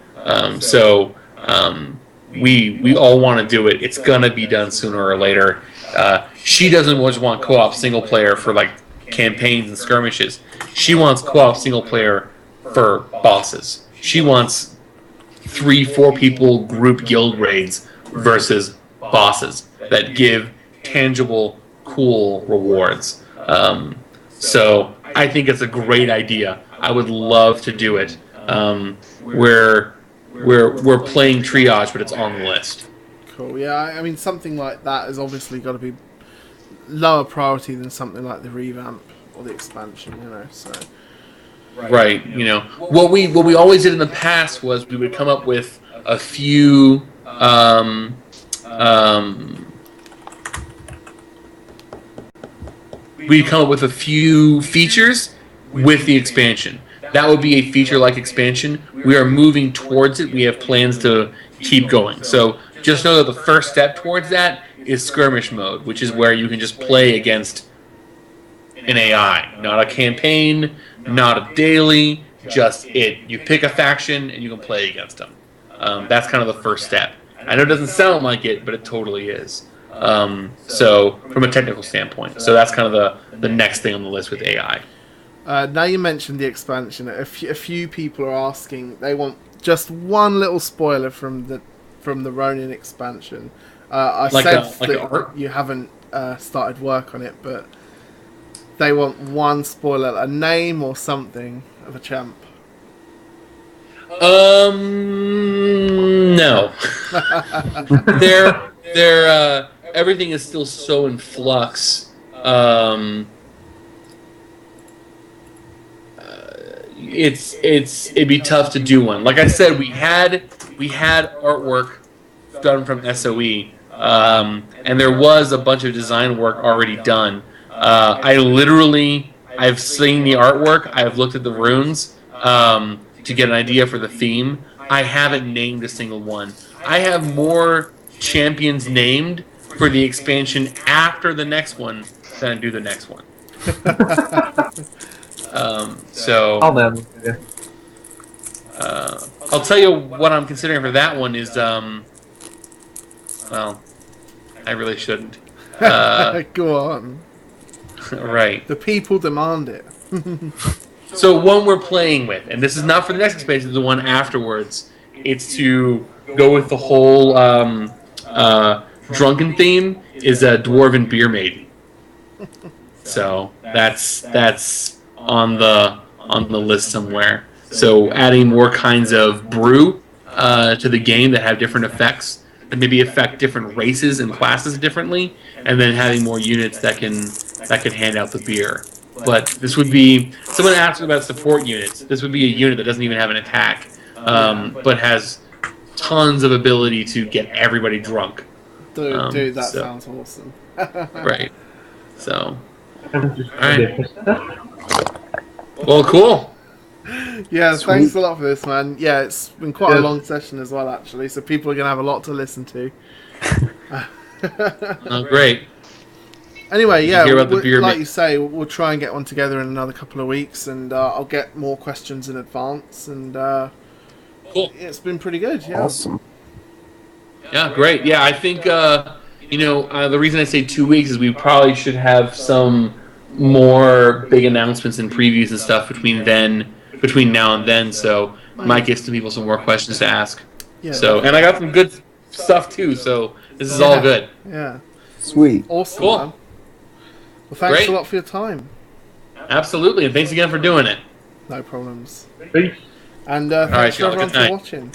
We all want to do it. It's gonna be done sooner or later. She doesn't just want co-op single player for like campaigns and skirmishes. She wants co-op single player for bosses. She wants 3-4 people group guild raids versus bosses that give tangible, cool rewards. So I think it's a great idea. I would love to do it. We're playing triage, but it's on the list. Cool. Yeah, I mean something like that has obviously got to be lower priority than something like the revamp or the expansion. So. Right. What we always did in the past was we would come up with a few. We'd come up with a few features with the expansion. That would be a feature-like expansion. We are moving towards it. We have plans to keep going. So just know that the first step towards that is Skirmish Mode, which is where you can just play against an AI. Not a campaign, not a daily, just it. You pick a faction and you can play against them. That's kind of the first step. I know it doesn't sound like it, but it totally is. So from a technical standpoint. So that's kind of the next thing on the list with AI. Now you mentioned the expansion. A few people are asking. They want just one little spoiler from the Ronin expansion. I said that you haven't started work on it, but they want one spoiler, a name or something of a champ. No. They're everything is still so in flux. It'd be tough to do one. Like I said, we had artwork done from SOE, and there was a bunch of design work already done. I've seen the artwork. I've looked at the runes to get an idea for the theme. I haven't named a single one. I have more champions named for the expansion after the next one than I do the next one. I'll tell you what I'm considering for that one is well, I really shouldn't. Go on. Right. The people demand it. So one we're playing with, and this is not for the next expansion, the one afterwards. It's to go with the whole drunken theme. Is a dwarven beer maiden. So that's on the list somewhere. So adding more kinds of brew to the game that have different effects, that maybe affect different races and classes differently, and then having more units that can hand out the beer. But this would be, someone asked about support units. This would be a unit that doesn't even have an attack, but has tons of ability to get everybody drunk. Dude, that sounds awesome. Right. So. Alright. Well, cool. Yeah, thanks a lot for this, man. Yeah, it's been quite a long session as well, actually, so people are going to have a lot to listen to. Oh, great. Anyway, yeah, like you say, we'll try and get one together in another couple of weeks, and I'll get more questions in advance, and cool. It's been pretty good, yeah. Awesome. Yeah, great. Yeah, I think, The reason I say 2 weeks is we probably should have some more big announcements and previews and stuff between now and then. So might give some people some more questions to ask. Yeah. So, and I got some good stuff too. So this is all good. Yeah. Sweet. Awesome. Cool. Man. Well, thanks Great. a lot for your time. Absolutely, and thanks again for doing it. No problems. Peace. And right, thanks for y'all. everyone Good for night. watching.